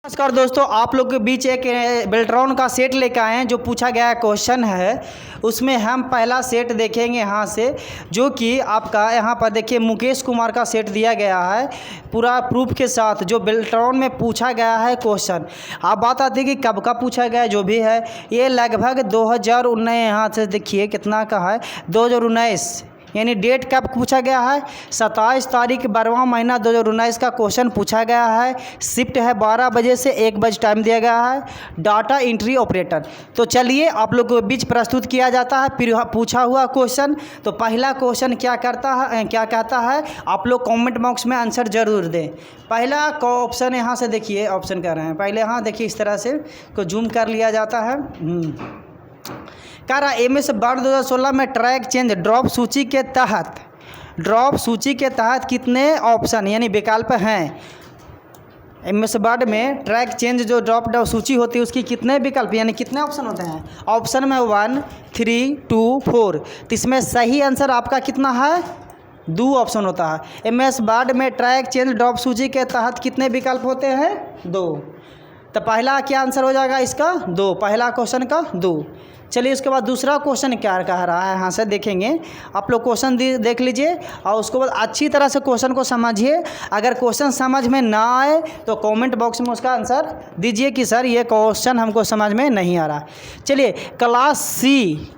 नमस्कार दोस्तों, आप लोग के बीच एक बेल्ट्रॉन का सेट लेकर आए हैं। जो पूछा गया क्वेश्चन है उसमें हम पहला सेट देखेंगे यहाँ से, जो कि आपका यहाँ पर देखिए मुकेश कुमार का सेट दिया गया है पूरा प्रूफ के साथ। जो बेल्ट्रॉन में पूछा गया है क्वेश्चन, आप बात आती है कि कब का पूछा गया, जो भी है ये लगभग 2019 यहाँ से देखिए कितना का है 2019, यानी डेट कब पूछा गया है 27 तारीख 12वां महीना 2019 का क्वेश्चन पूछा गया है। शिफ्ट है 12 बजे से 1 बजे टाइम दिया गया है। Data entry operator. तो चलिए आप लोगों के बीच प्रस्तुत किया जाता है फिर पूछा हुआ क्वेश्चन। तो पहला क्वेश्चन क्या करता है, क्या कहता है, आप लोग कमेंट बॉक्स में आंसर जरूर दें। पहला ऑप्शन यहाँ से देखिए, ऑप्शन कर रहे हैं पहले, यहाँ देखिए इस तरह से को जूम कर लिया जाता है। कह रहा MS वर्ड 2016 में ट्रैक चेंज ड्रॉप सूची के तहत कितने ऑप्शन यानी विकल्प हैं। MS वर्ड में ट्रैक चेंज जो ड्रॉप सूची होती है उसकी कितने विकल्प यानी कितने ऑप्शन होते हैं। ऑप्शन में 1, 3, 2, 4। तो इसमें सही आंसर आपका कितना है, 2 ऑप्शन होता है। MS वर्ड में ट्रैक चेंज ड्रॉप सूची के तहत कितने विकल्प होते हैं, 2। तो पहला क्या आंसर हो जाएगा इसका, 2, पहला क्वेश्चन का 2। चलिए उसके बाद दूसरा क्वेश्चन क्या कह रहा है, यहाँ से देखेंगे। आप लोग क्वेश्चन देख लीजिए और उसके बाद अच्छी तरह से क्वेश्चन को समझिए। अगर क्वेश्चन समझ में ना आए तो कमेंट बॉक्स में उसका आंसर दीजिए कि सर ये क्वेश्चन हमको समझ में नहीं आ रहा। चलिए क्लास C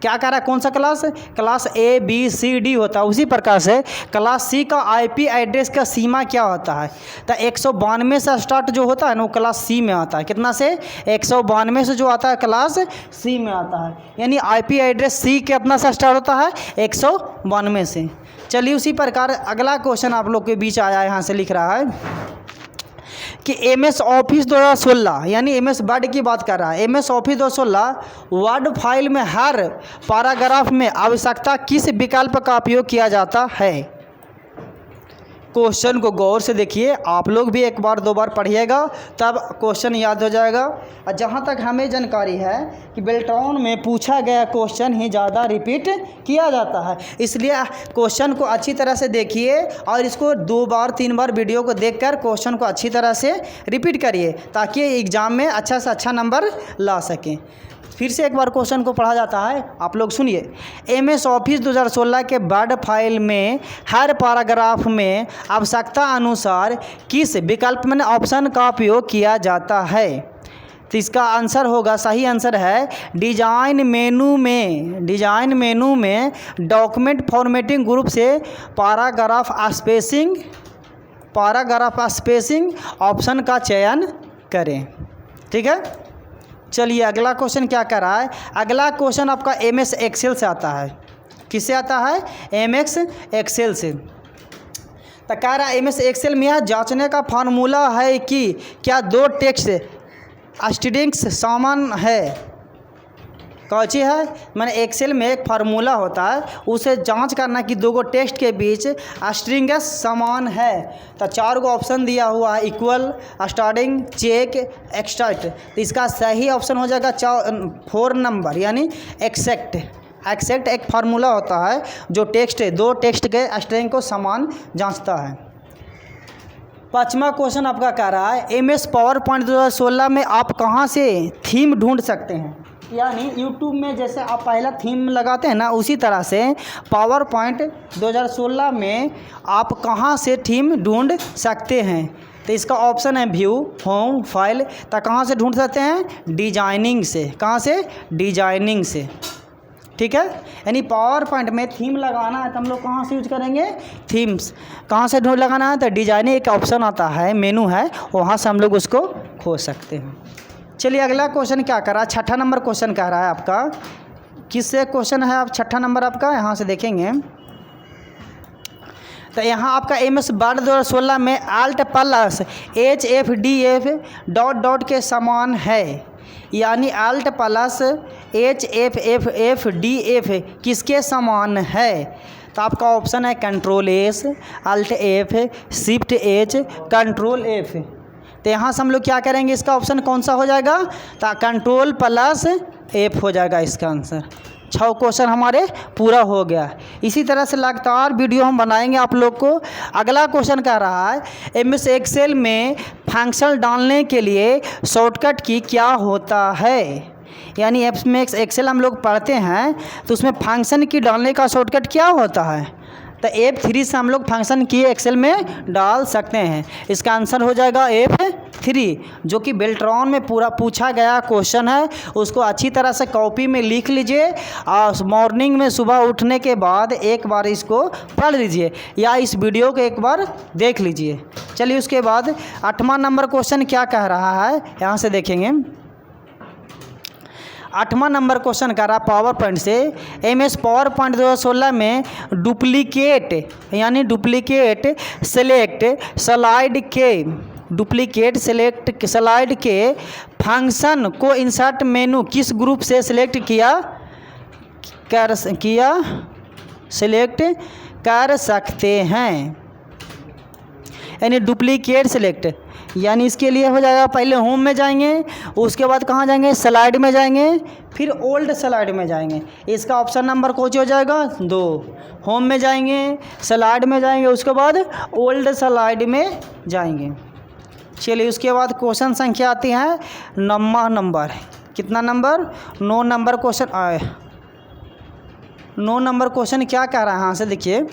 क्या कह रहा है, कौन सा class, class A B C D होता है। उसी प्रकार से क्लास C का IP एड्रेस का सीमा क्या होता है। तो 192 से स्टार्ट जो होता है ना वो क्लास C में आता है। कितना से, 192 से जो आता है क्लास C में आता है। यानी IP एड्रेस C के अपना से स्टार्ट होता है 192 से। चलिए उसी प्रकार अगला क्वेश्चन आप लोग के बीच आया है, यहाँ से लिख रहा है कि MS ऑफिस 2016 यानी MS वर्ड की बात कर रहा है। MS ऑफिस 2016 वर्ड फाइल में हर पैराग्राफ में आवश्यकता किस विकल्प का उपयोग किया जाता है। क्वेश्चन को गौर से देखिए, आप लोग भी एक बार 2 बार पढ़िएगा तब क्वेश्चन याद हो जाएगा। और जहाँ तक हमें जानकारी है कि बेल्ट्रॉन में पूछा गया क्वेश्चन ही ज़्यादा रिपीट किया जाता है, इसलिए क्वेश्चन को अच्छी तरह से देखिए और इसको 2 बार 3 बार वीडियो को देखकर क्वेश्चन को अच्छी तरह से रिपीट करिए ताकि एग्ज़ाम में अच्छा से अच्छा नंबर ला सकें। फिर से एक बार क्वेश्चन को पढ़ा जाता है, आप लोग सुनिए। MS ऑफिस 2016 के वर्ड फाइल में हर पैराग्राफ में आवश्यकता अनुसार किस विकल्प में ऑप्शन का उपयोग किया जाता है। तो इसका आंसर होगा, सही आंसर है डिजाइन मेनू में डॉक्यूमेंट फॉर्मेटिंग ग्रुप से पैराग्राफ स्पेसिंग ऑप्शन का चयन करें। ठीक है। चलिए अगला क्वेश्चन क्या कर रहा है, अगला क्वेश्चन आपका MS एक्सेल से आता है। किससे आता है, MS एक्सेल से। तो कह रहा है MS एक्सेल में यह जांचने का फार्मूला है कि क्या 2 टेक्स्ट स्ट्रिंग्स समान है। कौची है, मैंने एक्सेल में एक फार्मूला होता है, उसे जांच करना कि 2 टेक्स्ट के बीच स्ट्रिंग्स समान है। तो 4 ऑप्शन दिया हुआ है, इक्वल, स्टार्टिंग, चेक, एक्सट्रैक्ट। तो इसका सही ऑप्शन हो जाएगा 4 नंबर यानी एक्सेक्ट एक फार्मूला होता है जो 2 टेक्स्ट के स्ट्रिंग को समान जांचता है। 5वां क्वेश्चन आपका कह रहा है MS पावर पॉइंट 2016 में आप कहाँ से थीम ढूंढ सकते हैं। यानी YouTube में जैसे आप पहला थीम लगाते हैं ना, उसी तरह से पावर पॉइंट 2016 में आप कहाँ से थीम ढूंढ सकते हैं। तो इसका ऑप्शन है व्यू, होम, फाइल। तो कहाँ से ढूंढ सकते हैं, डिजाइनिंग से। कहाँ से, डिजाइनिंग से। ठीक है। यानी पावर पॉइंट में थीम लगाना है तो हम लोग कहाँ से यूज करेंगे, थीम्स। कहाँ से ढूंढ लगाना है तो डिजाइनिंग एक ऑप्शन आता है, मेनू है, वहाँ से हम लोग उसको खोज सकते हैं। चलिए अगला क्वेश्चन क्या कर रहा है, 6ठा नंबर क्वेश्चन कह रहा है आपका। किससे क्वेश्चन है, आप 6ठा नंबर आपका यहाँ से देखेंगे। तो यहाँ आपका MS वर्ड 2016 में Alt प्लस HFDF डॉट के समान है। यानी Alt प्लस HFDF किसके समान है। तो आपका ऑप्शन है control S, Alt F, Shift H, control F। तो यहाँ से हम लोग क्या करेंगे, इसका ऑप्शन कौन सा हो जाएगा, तो कंट्रोल प्लस F हो जाएगा इसका आंसर। 6 क्वेश्चन हमारे पूरा हो गया। इसी तरह से लगातार वीडियो हम बनाएंगे आप लोग को। अगला क्वेश्चन कह रहा है एमएस एक्सेल में फंक्शन डालने के लिए शॉर्टकट की क्या होता है। यानी एमएस एक्सेल हम लोग पढ़ते हैं तो उसमें फंक्शन की डालने का शॉर्टकट क्या होता है। तो F3 से हम लोग फंक्शन की एक्सेल में डाल सकते हैं। इसका आंसर हो जाएगा F3, जो कि बेल्ट्रॉन में पूरा पूछा गया क्वेश्चन है। उसको अच्छी तरह से कॉपी में लिख लीजिए और मॉर्निंग में सुबह उठने के बाद एक बार इसको पढ़ लीजिए या इस वीडियो को एक बार देख लीजिए। चलिए उसके बाद 8वां नंबर क्वेश्चन क्या कह रहा है यहाँ से देखेंगे। 8वां नंबर क्वेश्चन कर रहा पावर पॉइंट से एमएस पावर पॉइंट 2016 में डुप्लीकेट स्लाइड के फंक्शन को इंसर्ट मेनू किस ग्रुप से सिलेक्ट कर सकते हैं। यानी डुप्लीकेट सेलेक्ट, यानी इसके लिए हो जाएगा पहले होम में जाएंगे, उसके बाद कहाँ जाएंगे, स्लाइड में जाएंगे, फिर ओल्ड स्लाइड में जाएंगे। इसका ऑप्शन नंबर कौन सी हो जाएगा 2। होम में जाएंगे, स्लाइड में जाएंगे, उसके बाद ओल्ड स्लाइड में जाएंगे। चलिए उसके बाद क्वेश्चन संख्या आती है 9वां नंबर। कितना नंबर, 9 नंबर क्वेश्चन आए। 9 नंबर क्वेश्चन क्या कह रहा है यहाँ से देखिए।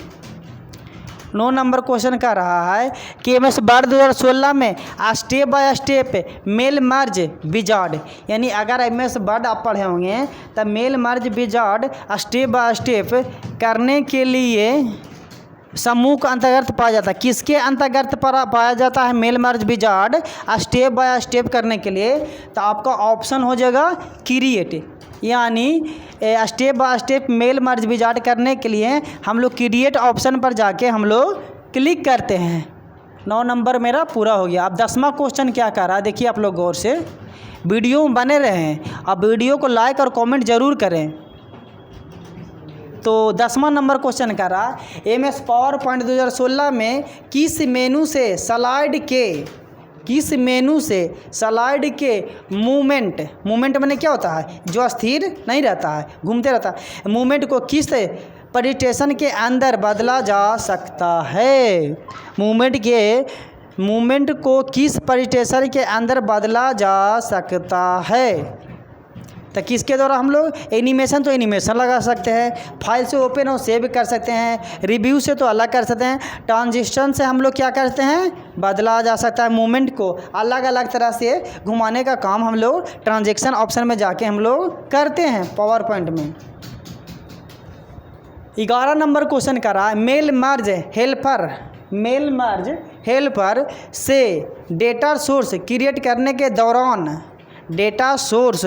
9 नंबर क्वेश्चन कर रहा है कि एमएस वर्ड 2016 में step by step mail merge wizard, यानी अगर एमएस वर्ड आप पढ़े होंगे तब mail merge wizard step by step करने के लिए समूह का अंतर्गत पाया जाता है। किसके अंतर्गत पाया जाता है mail merge wizard step by step करने के लिए। तो आपका ऑप्शन हो जाएगा क्रिएट, यानी step by step mail merge wizard करने के लिए हम लोग क्रिएट ऑप्शन पर जाके हम लोग क्लिक करते हैं। 9 नंबर मेरा पूरा हो गया। अब 10वां क्वेश्चन क्या कर रहा है देखिए आप लोग गौर से वीडियो में बने रहें। अब वीडियो को लाइक और कमेंट जरूर करें। तो 10वां नंबर क्वेश्चन कर रहा है एमएस पावर पॉइंट 2016 में किस मेनू से स्लाइड के मूवमेंट मैंने क्या होता है, जो स्थिर नहीं रहता है, घूमते रहता है, मूवमेंट को किस परिस्टेशन के अंदर बदला जा सकता है। मूवमेंट को किस परिस्टेशन के अंदर बदला जा सकता है। तो किसके द्वारा हम लोग एनिमेशन तो एनिमेशन लगा सकते हैं, फाइल से ओपन और सेव कर सकते हैं, रिव्यू से तो अलग कर सकते हैं, ट्रांजिशन से हम लोग क्या करते हैं बदला जा सकता है। मूवमेंट को अलग अलग तरह से घुमाने का काम हम लोग ट्रांजैक्शन ऑप्शन में जाके हम लोग करते हैं पावर पॉइंट में। 11 नंबर क्वेश्चन कर रहा है मेल मर्ज हेल्पर से डेटा सोर्स क्रिएट करने के दौरान डेटा सोर्स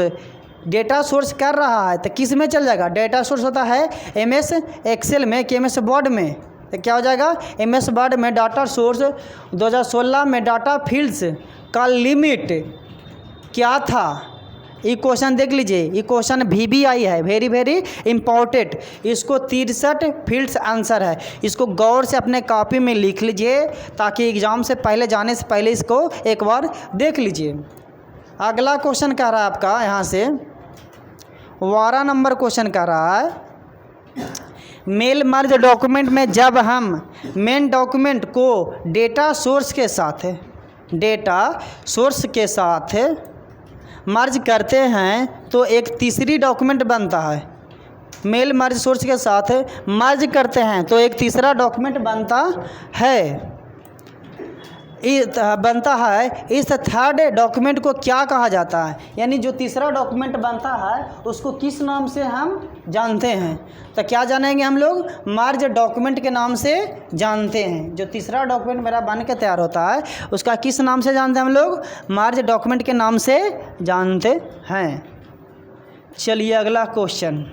कर रहा है तो किस में चल जाएगा। डेटा सोर्स होता है एमएस एक्सेल में कि एमएस वर्ड में, तो क्या हो जाएगा एमएस वर्ड में डाटा सोर्स 2016 में डाटा फील्ड्स का लिमिट क्या था। ये क्वेश्चन देख लीजिए, ये क्वेश्चन VBI है, वेरी इम्पोर्टेंट। इसको 63 फील्ड्स आंसर है। इसको गौर से अपने कॉपी में लिख लीजिए ताकि एग्ज़ाम से पहले जाने से पहले इसको एक बार देख लीजिए। अगला क्वेश्चन कह रहा है आपका यहाँ से 12 नंबर क्वेश्चन कह रहा है मेल मर्ज डॉक्यूमेंट में जब हम मेन डॉक्यूमेंट को डेटा सोर्स के साथ मर्ज करते हैं तो एक तीसरी डॉक्यूमेंट बनता है। मेल मर्ज सोर्स के साथ मर्ज करते हैं तो एक तीसरा डॉक्यूमेंट बनता है। इस थर्ड डॉक्यूमेंट को क्या कहा जाता है, यानी जो तीसरा डॉक्यूमेंट बनता है उसको किस नाम से हम जानते हैं। तो क्या जानेंगे हम लोग मर्ज डॉक्यूमेंट के नाम से जानते हैं। जो तीसरा डॉक्यूमेंट मेरा बन के तैयार होता है उसका किस नाम से जानते हैं हम लोग, मर्ज डॉक्यूमेंट के नाम से जानते हैं। चलिए अगला क्वेश्चन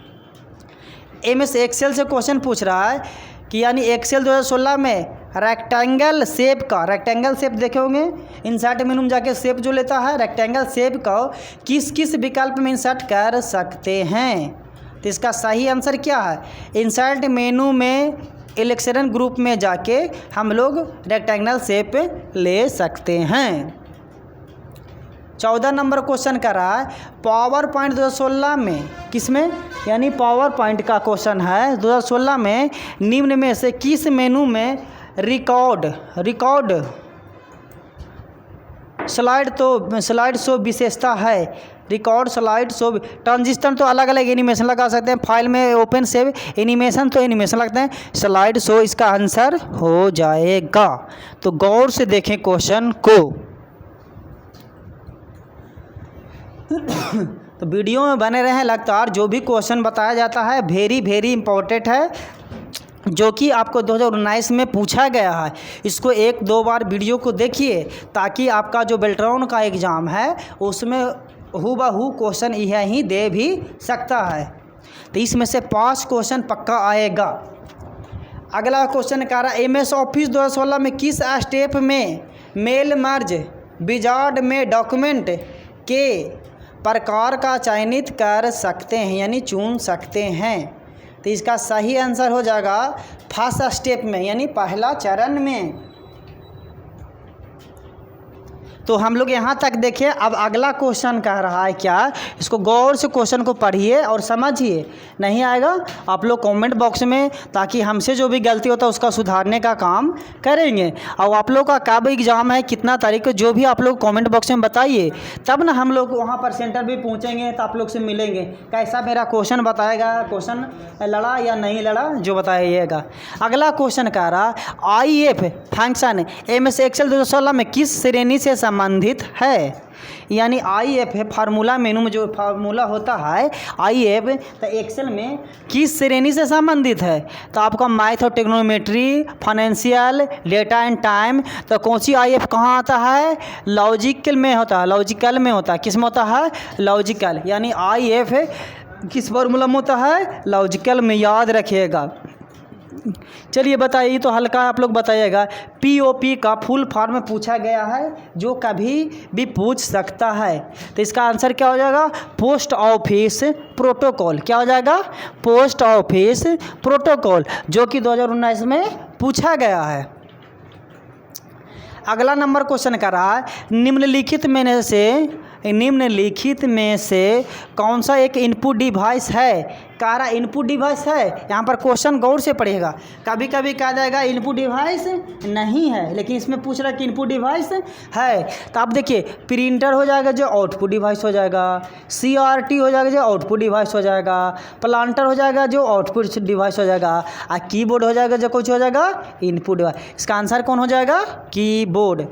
एमएस एक्सेल से क्वेश्चन पूछ रहा है कि यानी एक्सेल 2016 में रेक्टेंगल शेप देखे होंगे, इंसर्ट मेनू में जाके शेप जो लेता है रेक्टेंगल शेप का किस किस विकल्प में इंसर्ट कर सकते हैं। तो इसका सही आंसर क्या है, इंसर्ट मेनू में इलेक्शन ग्रुप में जाके हम लोग रेक्टेंगल शेप ले सकते हैं। 14 नंबर क्वेश्चन कर रहा है पावर पॉइंट 2016 में, किसमें, यानी पावर पॉइंट का क्वेश्चन है 2016 में निम्न में से किस मेनू में रिकॉर्ड स्लाइड शो विशेषता है। रिकॉर्ड स्लाइड शो ट्रांजिस्टर तो अलग अलग एनिमेशन लगा सकते हैं, फाइल में ओपन सेव एनिमेशन तो एनिमेशन लगते हैं, स्लाइड शो इसका आंसर हो जाएगा। तो गौर से देखें क्वेश्चन को। तो वीडियो में बने रहें लगातार, जो भी क्वेश्चन बताया जाता है वेरी इंपॉर्टेंट है, जो कि आपको 2019 में पूछा गया है। इसको 1-2 बार वीडियो को देखिए ताकि आपका जो बेल्ट्रॉन का एग्ज़ाम है उसमें हूबहू क्वेश्चन यह ही दे भी सकता है। तो इसमें से 5 क्वेश्चन पक्का आएगा। अगला क्वेश्चन कह रहा है MS ऑफिस 2016 में किस स्टेप में मेल मर्ज विजार्ड में डॉक्यूमेंट के प्रकार का चयनित कर सकते हैं, यानी चुन सकते हैं। तो इसका सही आंसर हो जाएगा फर्स्ट स्टेप में, यानी पहला चरण में। तो हम लोग यहाँ तक देखिए। अब अगला क्वेश्चन कह रहा है क्या, इसको गौर से क्वेश्चन को पढ़िए और समझिए। नहीं आएगा आप लोग कमेंट बॉक्स में, ताकि हमसे जो भी गलती होता है उसका सुधारने का काम करेंगे। और आप लोग का कब एग्ज़ाम है, कितना तारीख को, जो भी आप लोग कमेंट बॉक्स में बताइए, तब ना हम लोग वहाँ पर सेंटर भी पहुँचेंगे तो आप लोग से मिलेंगे। कैसा मेरा क्वेश्चन बताएगा, क्वेश्चन लड़ा या नहीं लड़ा, जो बताइएगा। अगला क्वेश्चन कह रहा IF फंक्शन MS एक्सेल 2016 में किस श्रेणी से संबंधित है। यानी IF है फार्मूला मेनू में जो फार्मूला होता है IF, तो एक्सेल में किस श्रेणी से संबंधित है। तो आपका मैथ और टेक्नोमेट्री, फाइनेंशियल, डेटा एंड टाइम, तो कौन सी IF कहाँ आता है, लॉजिकल में होता है, लॉजिकल में होता है। किस में होता है, लॉजिकल, यानी IF किस फार्मूला में होता है, लॉजिकल में, याद रखिएगा। चलिए बताइए, तो हल्का आप लोग बताइएगा। POP का फुल फॉर्म में पूछा गया है, जो कभी भी पूछ सकता है। तो इसका आंसर क्या हो जाएगा, पोस्ट ऑफिस प्रोटोकॉल। क्या हो जाएगा, पोस्ट ऑफिस प्रोटोकॉल, जो कि 2019 में पूछा गया है। अगला नंबर क्वेश्चन कर रहा है निम्नलिखित में से कौन सा एक इनपुट डिवाइस है। कह रहा इनपुट डिवाइस है, यहाँ पर क्वेश्चन गौर से पढ़िएगा। कभी कभी कहा जाएगा इनपुट डिवाइस नहीं है, लेकिन इसमें पूछ रहा है कि इनपुट डिवाइस है। तो आप देखिए, प्रिंटर हो जाएगा जो आउटपुट डिवाइस हो जाएगा, CRT हो जाएगा जो आउटपुट डिवाइस हो जाएगा, प्लांटर हो जाएगा जो आउटपुट डिवाइस हो जाएगा, और कीबोर्ड हो जाएगा जो कुछ हो जाएगा इनपुट डिवाइस। इसका आंसर कौन हो जाएगा, कीबोर्ड।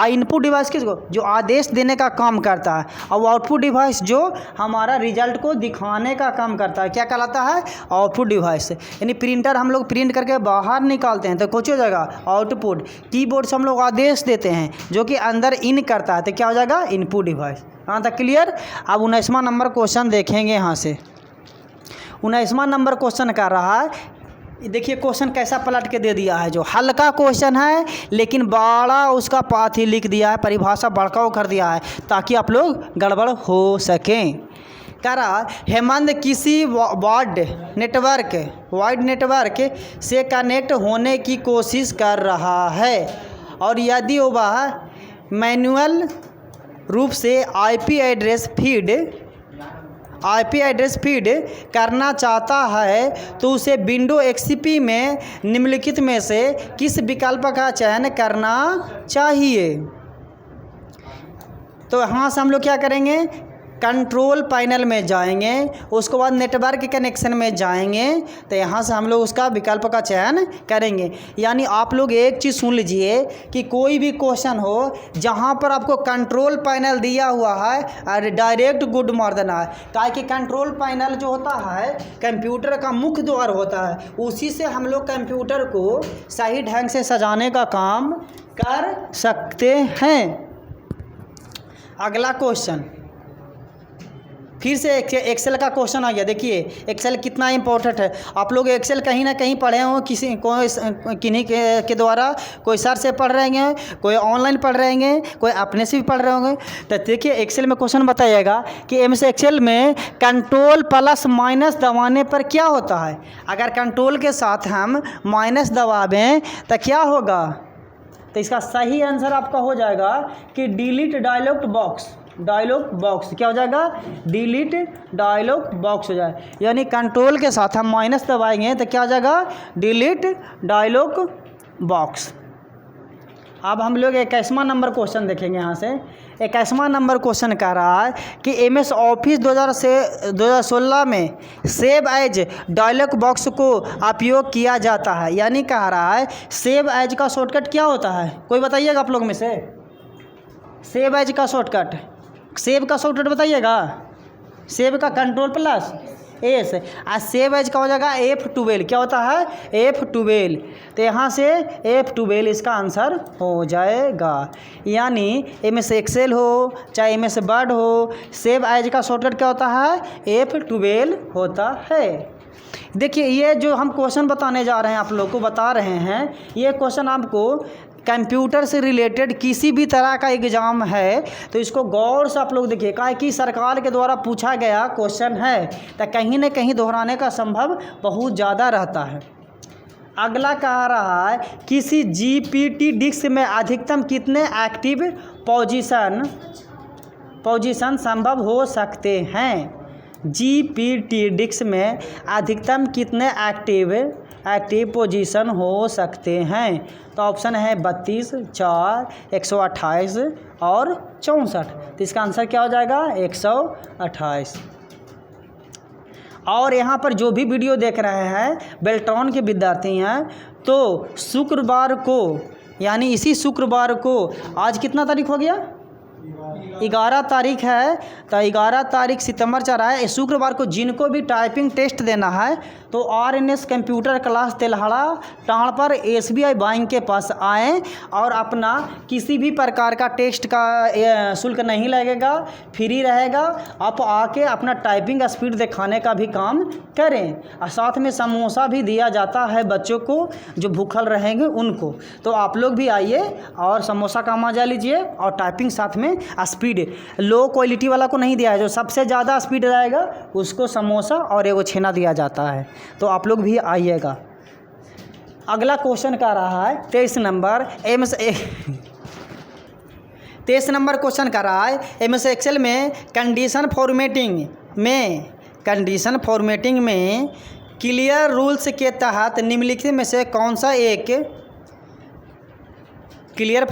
इनपुट डिवाइस किसको, जो आदेश देने का काम करता है, और आउटपुट डिवाइस जो हमारा रिजल्ट को दिखाने का काम करता है, क्या कहलाता है, आउटपुट डिवाइस। यानी प्रिंटर हम लोग प्रिंट करके बाहर निकालते हैं तो कुछ हो जाएगा आउटपुट। कीबोर्ड से हम लोग आदेश देते हैं जो कि अंदर इन करता है, तो क्या हो जाएगा, इनपुट डिवाइस। यहाँ तक क्लियर। अब 19वां नंबर क्वेश्चन देखेंगे। यहाँ से 19वां नंबर क्वेश्चन कर रहा है, देखिए क्वेश्चन कैसा पलट के दे दिया है। जो हल्का क्वेश्चन है लेकिन बड़ा उसका पाथ ही लिख दिया है, परिभाषा बड़काऊ कर दिया है, ताकि आप लोग गड़बड़ हो सकें। कह रहा हेमंत किसी वाइड नेटवर्क से कनेक्ट होने की कोशिश कर रहा है, और यदि वह मैन्युअल रूप से IP एड्रेस फीड करना चाहता है, तो उसे विंडो XP में निम्नलिखित में से किस विकल्प का चयन करना चाहिए। तो यहाँ से हम लोग क्या करेंगे, कंट्रोल पैनल में जाएंगे, उसके बाद नेटवर्क कनेक्शन में जाएंगे, तो यहाँ से हम लोग उसका विकल्प का चयन करेंगे। यानी आप लोग एक चीज़ सुन लीजिए कि कोई भी क्वेश्चन हो जहाँ पर आपको कंट्रोल पैनल दिया हुआ है और डायरेक्ट गुड मार देना है। ताकि कंट्रोल पैनल जो होता है कंप्यूटर का मुख्य द्वार होता है, उसी से हम लोग कंप्यूटर को सही ढंग से सजाने का काम कर सकते हैं। अगला क्वेश्चन फिर से एक्सेल का क्वेश्चन आ गया। देखिए एक्सेल कितना इंपॉर्टेंट है। आप लोग एक्सेल कहीं ना कहीं पढ़े हो, किन्हीं के द्वारा, कोई सर से पढ़ रहे हैं, कोई ऑनलाइन पढ़ रहे हैं, कोई अपने से भी पढ़ रहे होंगे। तो देखिए एक्सेल में क्वेश्चन बताइएगा कि MS एक्सेल में कंट्रोल प्लस माइनस दबाने पर क्या होता है। अगर कंट्रोल के साथ हम माइनस दबावें तो क्या होगा। तो इसका सही आंसर आपका हो जाएगा कि delete dialog box. Dialog box क्या हो जाएगा, डिलीट डायलॉग बॉक्स हो जाए, यानी कंट्रोल के साथ हम माइनस दबाएंगे तो क्या हो जाएगा, डिलीट डायलॉग बॉक्स। अब हम लोग 21वां नंबर क्वेश्चन देखेंगे। यहाँ से 21वां नंबर क्वेश्चन कह रहा है कि MS ऑफिस 2016 में सेव एज डायलॉग बॉक्स को उपयोग किया जाता है, यानी कह रहा है सेव एज का शॉर्टकट क्या होता है, कोई बताइएगा आप लोग में से। सेव एज का शॉर्टकट, सेव का शॉर्टकट बताइएगा। सेव का कंट्रोल+ एस, और सेव एज का हो जाएगा F12, क्या होता है, F12। तो यहाँ से F12 इसका आंसर हो जाएगा। यानी MS एक्सेल हो चाहे MS वर्ड हो, सेव एज का शॉर्टकट क्या होता है, F12 होता है। देखिए ये जो हम क्वेश्चन बताने जा रहे हैं, आप लोग को बता रहे हैं, ये क्वेश्चन आपको कंप्यूटर से रिलेटेड किसी भी तरह का एग्ज़ाम है तो इसको गौर से आप लोग देखिए, काहे कि सरकार के द्वारा पूछा गया क्वेश्चन है तो कहीं न कहीं दोहराने का संभव बहुत ज़्यादा रहता है। अगला कह रहा है किसी GPT डिस्क में अधिकतम कितने एक्टिव पोजीशन संभव हो सकते हैं। GPT डिस्क में अधिकतम कितने एक्टिव पोजीशन हो सकते हैं। तो ऑप्शन है 32, 4, 128 और 64। तो इसका आंसर क्या हो जाएगा, 128। और यहाँ पर जो भी वीडियो देख रहे हैं बेल्ट्रॉन के विद्यार्थी हैं, तो शुक्रवार को, यानी इसी शुक्रवार को, आज कितना तारीख हो गया, 11 तारीख है, तो 11 तारीख सितंबर चल रहा है। शुक्रवार को जिनको भी टाइपिंग टेस्ट देना है तो RNS कंप्यूटर क्लास तेल्हाड़ा टाण पर SBI बैंक के पास आएँ और अपना किसी भी प्रकार का टेस्ट का शुल्क नहीं लगेगा, फ्री रहेगा। आप आके अपना टाइपिंग स्पीड दिखाने का भी काम करें, और साथ में समोसा भी दिया जाता है बच्चों को जो भूखल रहेंगे उनको। तो आप लोग भी आइए और समोसा का मजा लीजिए, और टाइपिंग साथ में स्पीड लो क्वालिटी वाला को नहीं दिया है, जो सबसे ज़्यादा स्पीड रहेगा उसको समोसा और एगो छेना दिया जाता है। तो आप लोग भी आइएगा। अगला क्वेश्चन का रहा है 23 नंबर 23 नंबर क्वेश्चन का रहा है MS एक्सेल में कंडीशन फॉर्मेटिंग में क्लियर रूल्स के तहत निम्नलिखित में से कौन सा एक क्लियर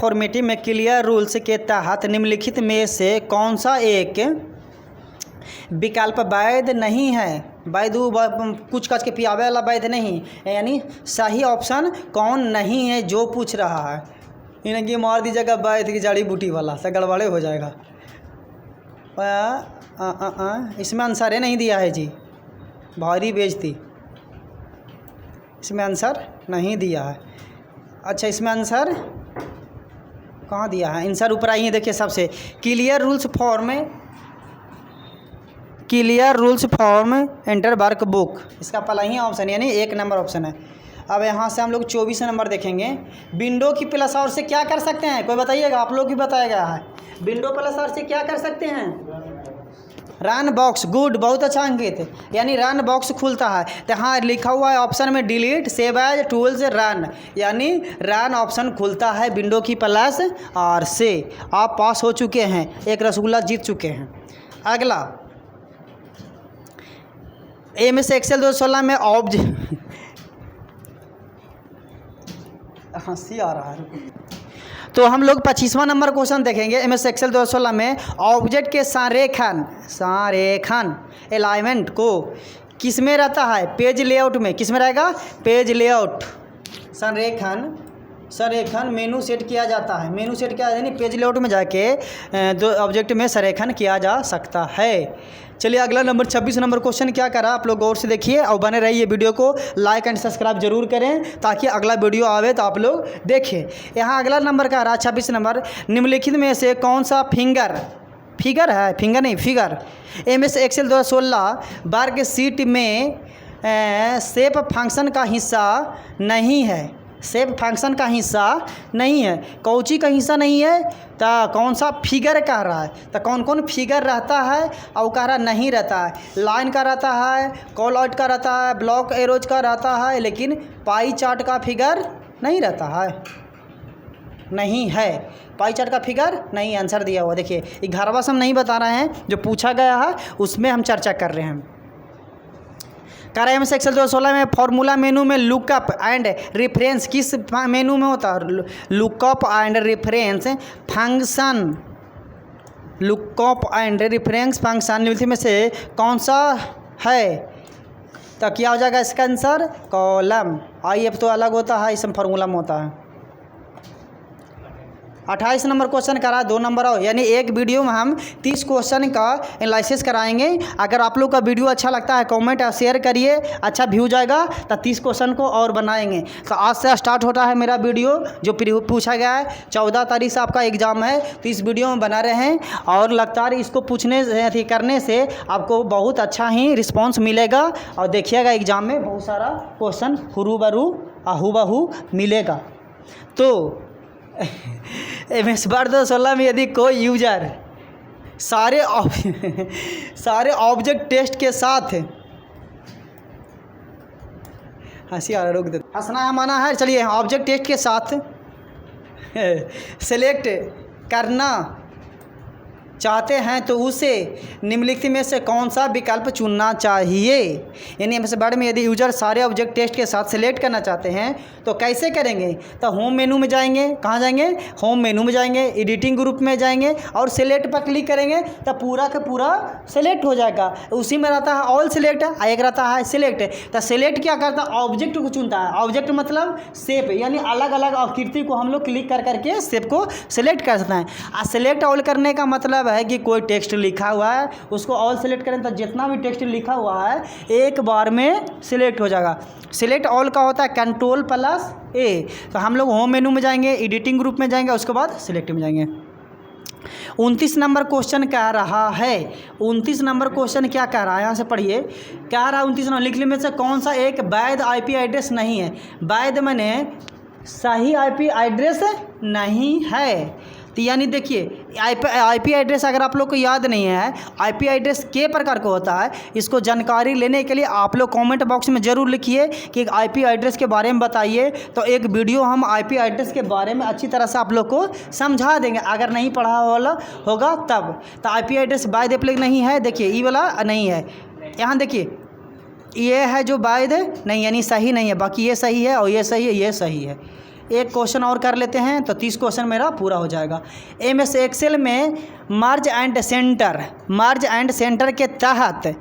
रूल्स के तहत निम्नलिखित में से कौन सा एक विकल्प वैध नहीं है। कुछ कच के पियावे वाला वैध नहीं, यानी सही ऑप्शन कौन नहीं है जो पूछ रहा है। इनकी मार दीजिएगा वैध की जड़ी बूटी वाला, से गड़बड़े हो जाएगा। इसमें आंसर नहीं दिया है जी, भारी बेइज्जती, इसमें आंसर नहीं दिया है। अच्छा इसमें आंसर कहाँ दिया है, आंसर ऊपर आइए देखिए सबसे, clear rules form enter work book, इसका पहला ही ऑप्शन यानी 1 नंबर ऑप्शन है। अब यहाँ से हम लोग 24 नंबर देखेंगे। विंडो की प्लस और से क्या कर सकते हैं, कोई बताइएगा, आप लोग भी बताया गया है। विंडो प्लस और से क्या कर सकते हैं, रन बॉक्स, गुड, बहुत अच्छा अंकित, यानी रन बॉक्स खुलता है। तो हाँ लिखा हुआ है ऑप्शन में delete save as tools run, यानी रन ऑप्शन खुलता है विंडो की प्लस और से। आप पास हो चुके हैं, एक रसगुल्ला जीत चुके हैं। अगला MS एक्सेल 2016 में हंसी आ रहा है। तो हम लोग 25वां नंबर क्वेश्चन देखेंगे। MS एक्सेल 2016 में ऑब्जेक्ट के संरेखण अलाइनमेंट को किस में रहता है, पेज लेआउट में। किस में रहेगा, पेज लेआउट। संरेखण मेनू सेट किया जाता है, मेनू सेट किया यानी पेज लेआउट में जाके दो ऑब्जेक्ट में संरेखण किया जा सकता है। चलिए अगला नंबर 26 नंबर क्वेश्चन क्या करा, आप लोग गौर से देखिए और बने रहिए। वीडियो को लाइक एंड सब्सक्राइब जरूर करें ताकि अगला वीडियो आवे तो आप लोग देखें। यहाँ अगला नंबर का रहा 26 नंबर, निम्नलिखित में से कौन सा फिगर MS एक्सेल 2016 वर्कशीट में शेप फंक्शन का हिस्सा नहीं है। शेप फंक्शन का हिस्सा नहीं है, कौची का हिस्सा नहीं है, तो कौन सा फिगर कह रहा है। तो कौन कौन फिगर रहता है और कह रहा नहीं रहता है। लाइन का रहता है, कॉल आउट का रहता है, ब्लॉक एरोज का रहता है, लेकिन पाई चार्ट का फिगर नहीं रहता है। नहीं है। पाई चार्ट का फिगर नहीं, आंसर दिया हुआ देखिए 11वां सम नहीं बता रहे हैं, जो पूछा गया है उसमें हम चर्चा कर रहे हैं। कह रहे हैं MS एक्सेल 2016 में फॉर्मूला मेनू में लुकअप एंड रेफरेंस किस मेनू में होता है? Lookup and reference function, lookup and reference function निम्नलिखित में से कौन सा है? तो क्या हो जाएगा इसका आंसर? कॉलम। IF तो अलग होता है, इसमें फार्मूला में होता है। 28 नंबर क्वेश्चन करा 2 नंबर हो, यानी एक वीडियो में हम 30 क्वेश्चन का एनालिसिस कराएंगे। अगर आप लोग का वीडियो अच्छा लगता है कमेंट और शेयर करिए, अच्छा व्यू जाएगा तो 30 क्वेश्चन को और बनाएंगे। तो आज से स्टार्ट होता है मेरा वीडियो जो पूछा गया है। 14 तारीख से आपका एग्ज़ाम है, तो इस वीडियो में बना रहे हैं और लगातार इसको पूछने से करने से आपको बहुत अच्छा ही रिस्पॉन्स मिलेगा। और देखिएगा एग्ज़ाम में बहुत सारा क्वेश्चन हूबहू मिलेगा। तो MS वर्ड 2016 में यदि कोई यूजर सारे ऑब्जेक्ट टेस्ट के साथ हंसी आ रहा, रोक दे, हंसना माना है। चलिए, ऑब्जेक्ट टेस्ट के साथ सेलेक्ट करना चाहते हैं तो उसे निम्नलिखित में से कौन सा विकल्प चुनना चाहिए? यानी MS वर्ड में यदि यूजर सारे ऑब्जेक्ट टेस्ट के साथ सेलेक्ट करना चाहते हैं तो कैसे करेंगे? तो होम मेनू में जाएंगे। कहाँ जाएंगे? होम मेनू में जाएंगे, एडिटिंग ग्रुप में जाएंगे और सेलेक्ट पर क्लिक करेंगे तो पूरा का पूरा सेलेक्ट हो जाएगा। उसी में रहता है ऑल सेलेक्ट, एक रहता है सेलेक्ट। तो सेलेक्ट क्या करता है? ऑब्जेक्ट को चुनता है। ऑब्जेक्ट मतलब शेप, यानी अलग अलग आकृति को हम लोग क्लिक कर करके शेप को सेलेक्ट कर सकते हैं। और सेलेक्ट ऑल करने का मतलब है कि कोई टेक्स्ट लिखा हुआ है उसको ऑल सेलेक्ट करें तो जितना भी टेक्स्ट लिखा हुआ है एक बार में सिलेक्ट हो जाएगा। सिलेक्ट ऑल का होता है Ctrl+A। तो हम लोग होम मेनू में जाएंगे, एडिटिंग ग्रुप में जाएंगे, उसके बाद सिलेक्ट में जाएंगे। 29 नंबर क्वेश्चन कह रहा है, 29 नंबर क्वेश्चन क्या कह रहा है? यहाँ से पढ़िए। कह रहा है 29 नंबर लिखने में से कौन सा एक वैध IP एड्रेस नहीं है? वैध माने सही IP एड्रेस नहीं है। तो यानी देखिए IP एड्रेस अगर आप लोग को याद नहीं है, IP एड्रेस के प्रकार का होता है, इसको जानकारी लेने के लिए आप लोग कमेंट बॉक्स में ज़रूर लिखिए कि IP एड्रेस के बारे में बताइए। तो एक वीडियो हम IP एड्रेस के बारे में अच्छी तरह से आप लोग को समझा देंगे, अगर नहीं पढ़ा होगा तब। तो IP एड्रेस वैध एप्लीकेशन नहीं है, देखिए ये वाला नहीं है। यहाँ देखिए ये है जो वैध नहीं, यानी सही नहीं है, बाकी ये सही है और ये सही है, ये सही है। एक क्वेश्चन और कर लेते हैं तो 30 क्वेश्चन मेरा पूरा हो जाएगा। MS एक्सेल में मर्ज एंड सेंटर के तहत,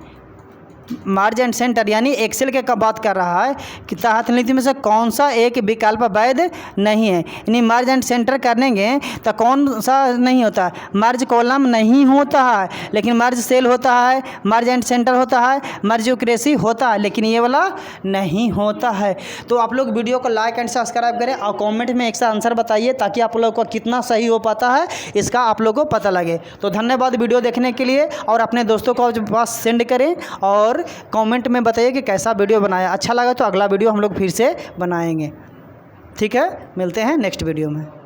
मर्ज एंड सेंटर यानी एक्सेल के का बात कर रहा है कि तहत नीति में से कौन सा एक विकल्प वैध नहीं है। यानी मर्ज एंड सेंटर करेंगे तो कौन सा नहीं होता है? मर्ज कॉलम नहीं होता है, लेकिन मर्ज सेल होता है, मर्ज एंड सेंटर होता है, मर्ज एक्यूरेसी होता है, लेकिन ये वाला नहीं होता है। तो आप लोग वीडियो को लाइक एंड सब्सक्राइब करें और कमेंट में एक सा आंसर बताइए ताकि आप लोग को कितना सही हो पाता है इसका आप लोग को पता लगे। तो धन्यवाद वीडियो देखने के लिए, और अपने दोस्तों को पास सेंड करें और कमेंट में बताइए कि कैसा वीडियो बनाया। अच्छा लगा तो अगला वीडियो हम लोग फिर से बनाएंगे। ठीक है, मिलते हैं नेक्स्ट वीडियो में।